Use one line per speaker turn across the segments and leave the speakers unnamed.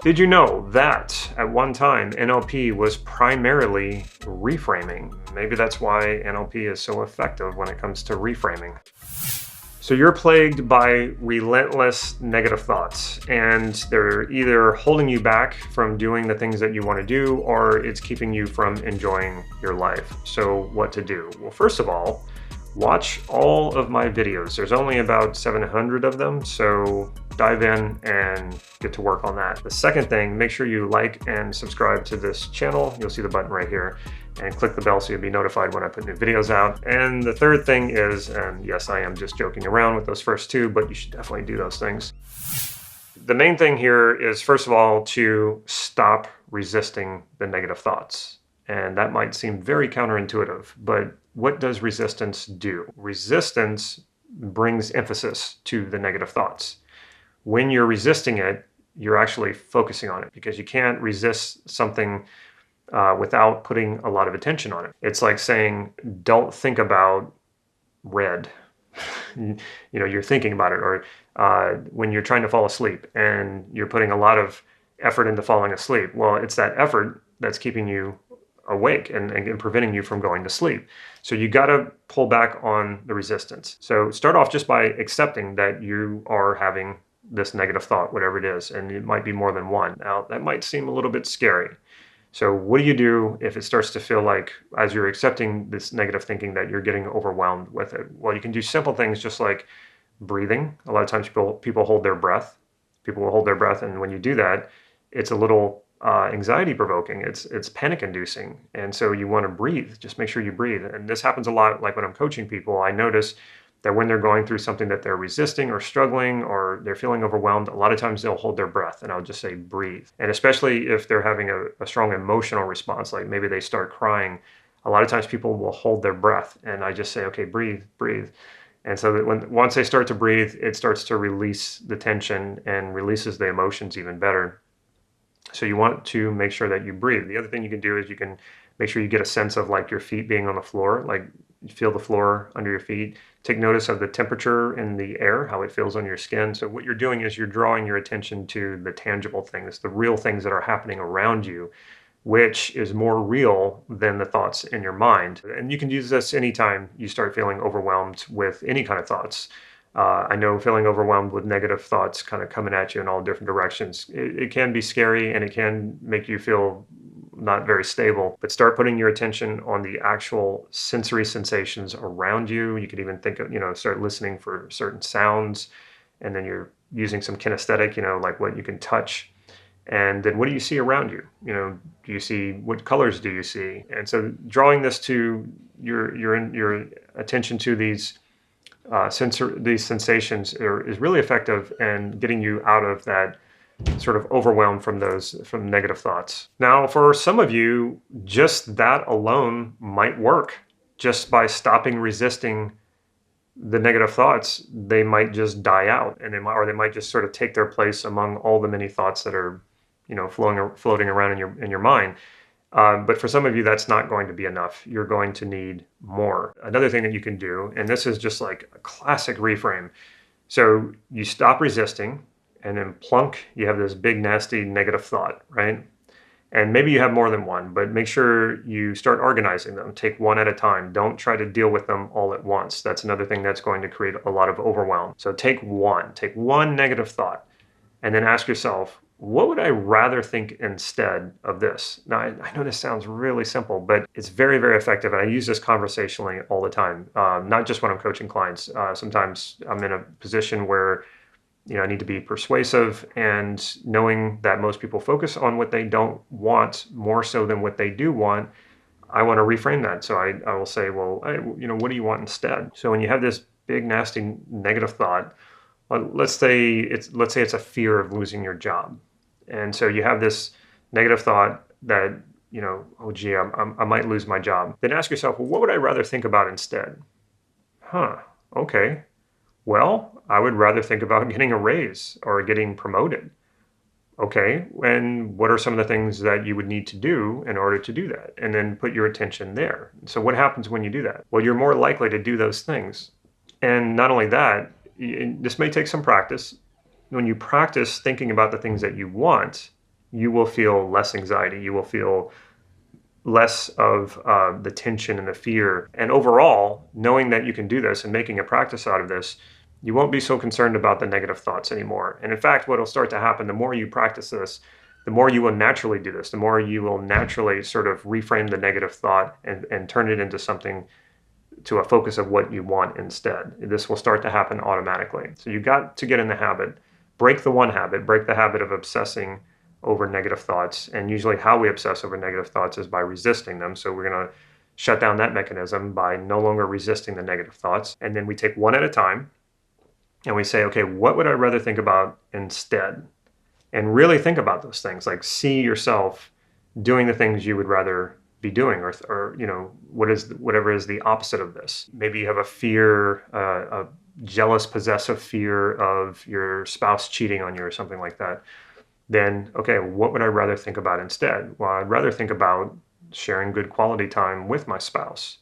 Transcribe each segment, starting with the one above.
Did you know that at one time NLP was primarily reframing? Maybe that's why NLP is so effective when it comes to reframing. So you're plagued by relentless negative thoughts, and they're either holding you back from doing the things that you want to do, or it's keeping you from enjoying your life. So what to do? Well, first of all, watch all of my videos. There's only about 700 of them, so dive in and get to work on that. The second thing, make sure you like and subscribe to this channel. You'll see the button right here, and click the bell so you'll be notified when I put new videos out. And the third thing is, and yes, I am just joking around with those first two, but you should definitely do those things. The main thing here is, first of all, to stop resisting the negative thoughts. And that might seem very counterintuitive, but what does resistance do? Resistance brings emphasis to the negative thoughts. When you're resisting it, you're actually focusing on it, because you can't resist something without putting a lot of attention on it. It's like saying, don't think about red. You're thinking about it. Or when you're trying to fall asleep and you're putting a lot of effort into falling asleep. Well, it's that effort that's keeping you awake and preventing you from going to sleep. So you got to pull back on the resistance. So start off just by accepting that you are having this negative thought, whatever it is, and it might be more than one. Now, that might seem a little bit scary. So what do you do if it starts to feel like, as you're accepting this negative thinking, that you're getting overwhelmed with it? Well, you can do simple things just like breathing. A lot of times people hold their breath. People will hold their breath, and when you do that, it's a little anxiety provoking. It's panic inducing. And so you want to breathe. Just make sure you breathe. And this happens a lot. Like when I'm coaching people, I notice that when they're going through something that they're resisting or struggling, or they're feeling overwhelmed, a lot of times they'll hold their breath, and I'll just say breathe. And especially if they're having a strong emotional response, like maybe they start crying, a lot of times people will hold their breath, and I just say, okay, breathe, breathe. And so that once they start to breathe, it starts to release the tension and releases the emotions even better. So you want to make sure that you breathe. The other thing you can do is you can make sure you get a sense of like your feet being on the floor, like you feel the floor under your feet. Take notice of the temperature in the air, how it feels on your skin. So what you're doing is you're drawing your attention to the tangible things, the real things that are happening around you, which is more real than the thoughts in your mind. And you can use this anytime you start feeling overwhelmed with any kind of thoughts. I know feeling overwhelmed with negative thoughts kind of coming at you in all different directions. It can be scary, and it can make you feel not very stable, but start putting your attention on the actual sensory sensations around you. You could even think of, start listening for certain sounds, and then you're using some kinesthetic, like what you can touch. And then what do you see around you? Do you see, what colors do you see? And so drawing this to your attention to these sensations is really effective in getting you out of that sort of overwhelmed from negative thoughts. Now, for some of you, just that alone might work. Just by stopping resisting the negative thoughts, they might just die out, and they might just sort of take their place among all the many thoughts that are, floating around in your mind. But for some of you, that's not going to be enough. You're going to need more. Another thing that you can do, and this is just like a classic reframe. So you stop resisting, and then plunk, you have this big, nasty negative thought, right? And maybe you have more than one, but make sure you start organizing them. Take one at a time. Don't try to deal with them all at once. That's another thing that's going to create a lot of overwhelm. So take one negative thought, and then ask yourself, what would I rather think instead of this? Now, I know this sounds really simple, but it's very, very effective. And I use this conversationally all the time, not just when I'm coaching clients. Sometimes I'm in a position where I need to be persuasive, and knowing that most people focus on what they don't want more so than what they do want, I want to reframe that. So I will say, well, what do you want instead? So when you have this big, nasty, negative thought, let's say it's a fear of losing your job. And so you have this negative thought that, oh gee, I might lose my job. Then ask yourself, well, what would I rather think about instead? Okay. Well, I would rather think about getting a raise or getting promoted. Okay, and what are some of the things that you would need to do in order to do that? And then put your attention there. So what happens when you do that? Well, you're more likely to do those things. And not only that, this may take some practice. When you practice thinking about the things that you want, you will feel less anxiety. You will feel less of the tension and the fear. And overall, knowing that you can do this and making a practice out of this, you won't be so concerned about the negative thoughts anymore. And in fact, what will start to happen, the more you practice this, the more you will naturally do this, the more you will naturally sort of reframe the negative thought and turn it into something, to a focus of what you want instead. This will start to happen automatically. So you got to get in the habit, break the habit of obsessing over negative thoughts. And usually how we obsess over negative thoughts is by resisting them. So we're going to shut down that mechanism by no longer resisting the negative thoughts. And then we take one at a time and we say, okay, what would I rather think about instead? And really think about those things, like see yourself doing the things you would rather be doing, or whatever is the opposite of this. Maybe you have a fear, a jealous, possessive fear of your spouse cheating on you or something like that. Then, okay, what would I rather think about instead? Well, I'd rather think about sharing good quality time with my spouse.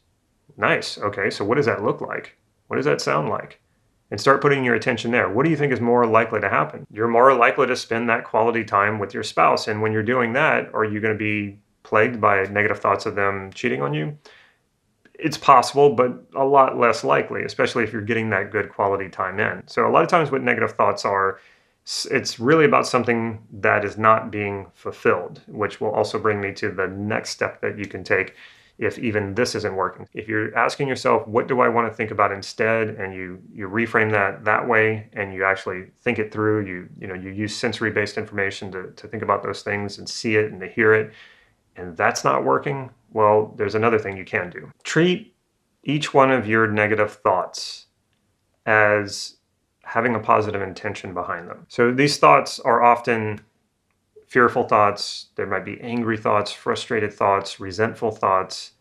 Nice. Okay, so what does that look like? What does that sound like? And start putting your attention there. What do you think is more likely to happen? You're more likely to spend that quality time with your spouse. And when you're doing that, are you going to be plagued by negative thoughts of them cheating on you? It's possible, but a lot less likely, especially if you're getting that good quality time in. So a lot of times what negative thoughts are, it's really about something that is not being fulfilled, which will also bring me to the next step that you can take if even this isn't working. If you're asking yourself, what do I want to think about instead? And you reframe that way, and you actually think it through, you use sensory-based information to think about those things and see it and to hear it, and that's not working, well, there's another thing you can do. Treat each one of your negative thoughts as having a positive intention behind them. So these thoughts are often fearful thoughts. There might be angry thoughts, frustrated thoughts, resentful thoughts,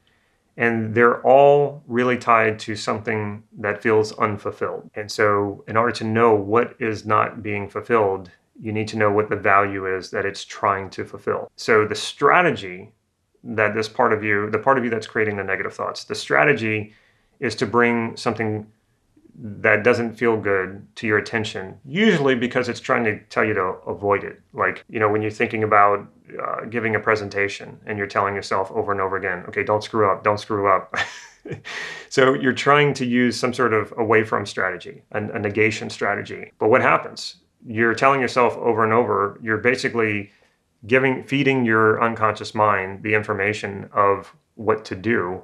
and they're all really tied to something that feels unfulfilled. And so in order to know what is not being fulfilled, you need to know what the value is that it's trying to fulfill. So the strategy that this part of you, the part of you that's creating the negative thoughts, the strategy is to bring something that doesn't feel good to your attention, usually because it's trying to tell you to avoid it. Like, when you're thinking about giving a presentation and you're telling yourself over and over again, okay, don't screw up, don't screw up. So you're trying to use some sort of away from strategy, a negation strategy. But what happens? You're telling yourself over and over, you're basically feeding your unconscious mind the information of what to do.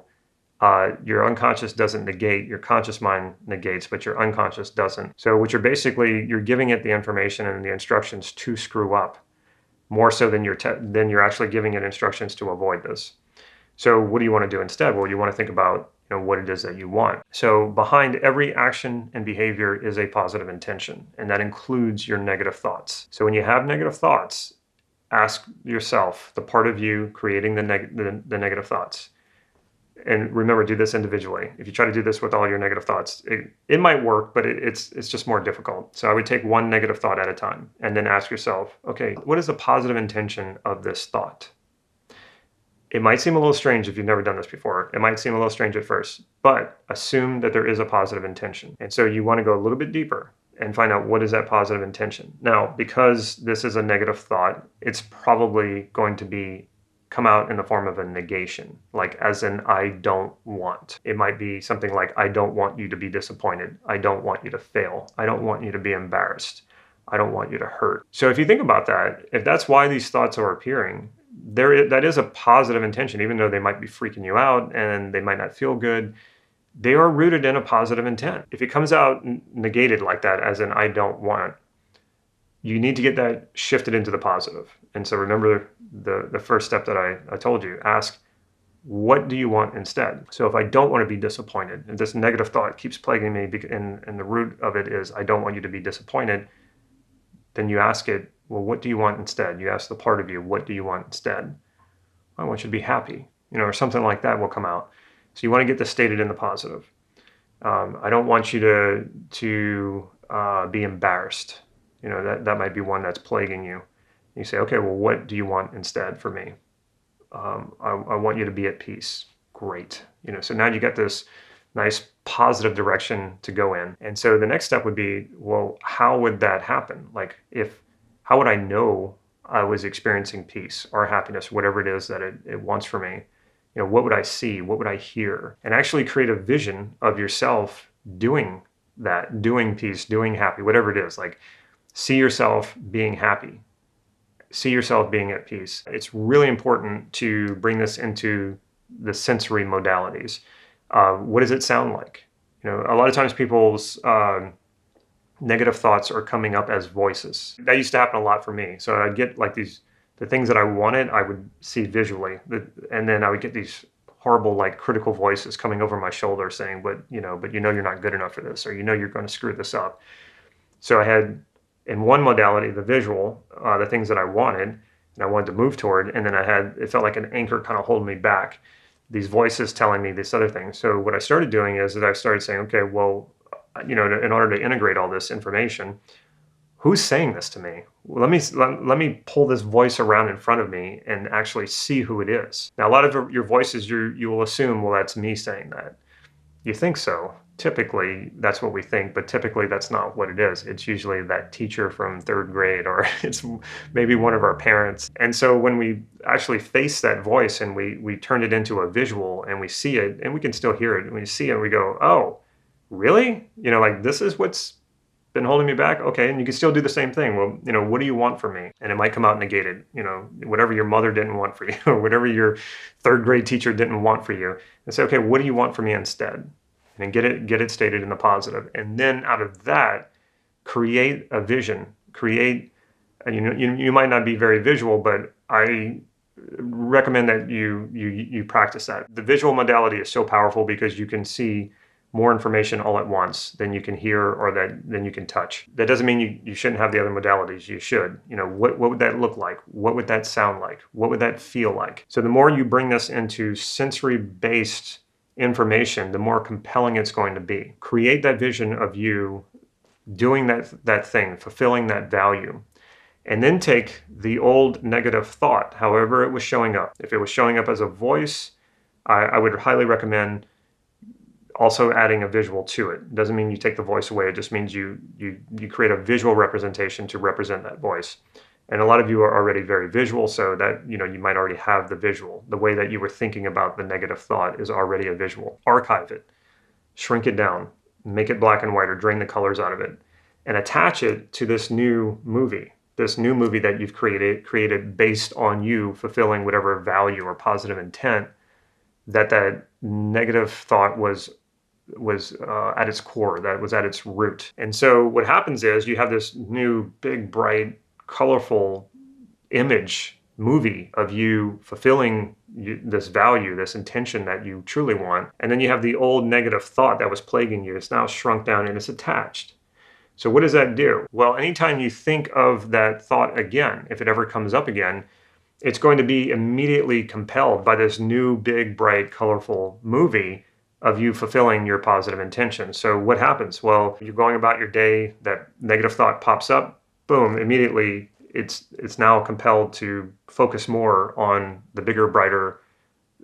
Your unconscious doesn't negate, your conscious mind negates, but your unconscious doesn't. So what you're giving it the information and the instructions to screw up, more so than you're actually giving it instructions to avoid this. So what do you want to do instead? Well, you want to think about what it is that you want. So behind every action and behavior is a positive intention, and that includes your negative thoughts. So when you have negative thoughts, ask yourself, the part of you creating the negative thoughts. And remember, do this individually. If you try to do this with all your negative thoughts, it might work, but it's just more difficult. So I would take one negative thought at a time and then ask yourself, okay, what is the positive intention of this thought? It might seem a little strange if you've never done this before. It might seem a little strange at first, but assume that there is a positive intention. And so you want to go a little bit deeper and find out what is that positive intention. Now, because this is a negative thought, it's probably going to come out in the form of a negation, like as in I don't want. It might be something like, I don't want you to be disappointed. I don't want you to fail. I don't want you to be embarrassed. I don't want you to hurt. So if you think about that, if that's why these thoughts are appearing, that is a positive intention, even though they might be freaking you out and they might not feel good. They are rooted in a positive intent. If it comes out negated like that, as in I don't want, you need to get that shifted into the positive. And so remember the first step that I told you, ask, what do you want instead? So if I don't want to be disappointed, and this negative thought keeps plaguing me, and the root of it is I don't want you to be disappointed, then you ask it, well, what do you want instead? You ask the part of you, what do you want instead? I want you to be happy, or something like that will come out. So you want to get this stated in the positive. I don't want you to be embarrassed. That might be one that's plaguing you. You say, okay, well, what do you want instead for me? I want you to be at peace. Great. So now you got this nice positive direction to go in. And so the next step would be, well, how would that happen? Like how would I know I was experiencing peace or happiness, whatever it is that it wants for me, what would I see? What would I hear? And actually create a vision of yourself doing that, doing peace, doing happy, whatever it is. Like, see yourself being happy, see yourself being at peace. It's really important to bring this into the sensory modalities. What does it sound like? A lot of times people's negative thoughts are coming up as voices. That used to happen a lot for me. So I'd get like the things that I wanted, I would see visually. And then I would get these horrible, like critical voices coming over my shoulder saying, but you're not good enough for this, or you're going to screw this up. So I had, in one modality, the visual, the things that I wanted, and I wanted to move toward, and then it felt like an anchor kind of holding me back. These voices telling me this other thing. So what I started doing is that I started saying, okay, well, in order to integrate all this information, who's saying this to me? Well, let me pull this voice around in front of me and actually see who it is. Now, a lot of your voices, you will assume, well, that's me saying that. You think so. Typically, that's what we think, but typically that's not what it is. It's usually that teacher from third grade, or it's maybe one of our parents. And so when we actually face that voice and we turn it into a visual and we see it, and we can still hear it, and we see it, we go, oh, really? Like, this is what's been holding me back? Okay, and you can still do the same thing. Well, what do you want from me? And it might come out negated, whatever your mother didn't want for you, or whatever your third grade teacher didn't want for you. And say, okay, what do you want from me instead? And get it stated in the positive. And then out of that, create a vision. You might not be very visual, but I recommend that you practice that. The visual modality is so powerful because you can see more information all at once than you can hear or than you can touch. That doesn't mean you shouldn't have the other modalities. You should. What would that look like? What would that sound like? What would that feel like? So the more you bring this into sensory-based information, the more compelling it's going to be. Create that vision of you doing that thing, fulfilling that value. And then take the old negative thought, however it was showing up. If it was showing up as a voice, I would highly recommend also adding a visual to it. It doesn't mean you take the voice away. It just means you create a visual representation to represent that voice. And a lot of you are already very visual, so that you might already have the visual. The way that you were thinking about the negative thought is already a visual. Archive it, shrink it down, make it black and white, or drain the colors out of it, and attach it to this new movie that you've created based on you fulfilling whatever value or positive intent that negative thought was at its core, that was at its root. And so what happens is you have this new big, bright, colorful image movie of you fulfilling this value, this intention that you truly want. And then you have the old negative thought that was plaguing you. It's now shrunk down and it's attached. So what does that do? Well, anytime you think of that thought again, if it ever comes up again, it's going to be immediately compelled by this new, big, bright, colorful movie of you fulfilling your positive intention. So what happens? Well, you're going about your day, that negative thought pops up, boom, immediately it's now compelled to focus more on the bigger, brighter,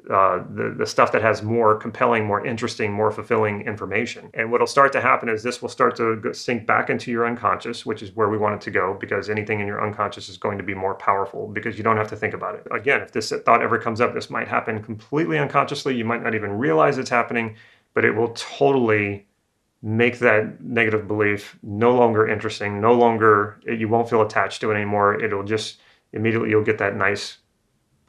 the stuff that has more compelling, more interesting, more fulfilling information. And what'll start to happen is this will start to sink back into your unconscious, which is where we want it to go, because anything in your unconscious is going to be more powerful because you don't have to think about it. Again, if this thought ever comes up, this might happen completely unconsciously. You might not even realize it's happening, but it will totally make that negative belief no longer interesting, you won't feel attached to it anymore. It'll just immediately, you'll get that nice,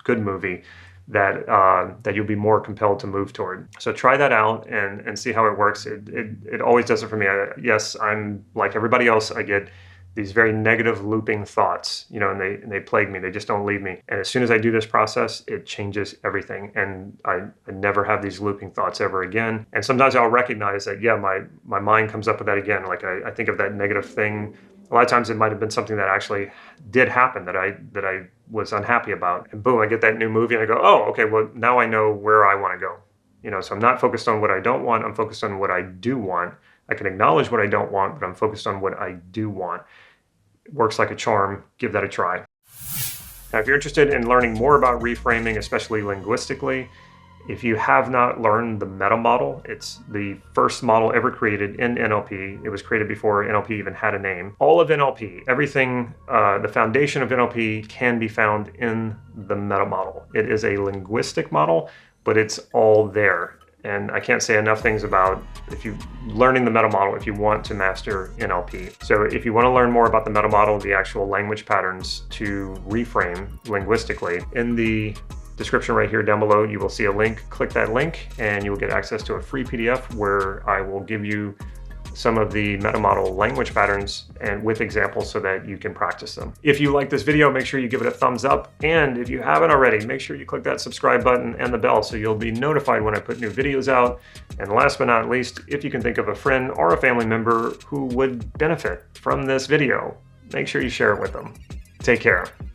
good movie that you'll be more compelled to move toward. So try that out and see how it works. It always does it for me. Yes, I'm like everybody else. I get these very negative looping thoughts, and they plague me. They just don't leave me. And as soon as I do this process, it changes everything. And I never have these looping thoughts ever again. And sometimes I'll recognize that, yeah, my mind comes up with that again. Like I think of that negative thing. A lot of times it might have been something that actually did happen that I was unhappy about. And boom, I get that new movie and I go, oh, okay, well, now I know where I want to go. So I'm not focused on what I don't want. I'm focused on what I do want. I can acknowledge what I don't want, but I'm focused on what I do want. It works like a charm. Give that a try. Now, if you're interested in learning more about reframing, especially linguistically, If you have not learned the meta model, it's the first model ever created in NLP. It was created before NLP even had a name. All of NLP, everything, the foundation of NLP can be found in the meta model. It is a linguistic model, but it's all there. And I can't say enough things about learning the meta model if you want to master NLP. So if you want to learn more about the meta model, the actual language patterns to reframe linguistically, in the description right here down below, you will see a link. Click that link and you will get access to a free PDF where I will give you some of the meta model language patterns and with examples so that you can practice them. If you like this video, make sure you give it a thumbs up. And if you haven't already, make sure you click that subscribe button and the bell so you'll be notified when I put new videos out. And last but not least, if you can think of a friend or a family member who would benefit from this video, make sure you share it with them. Take care.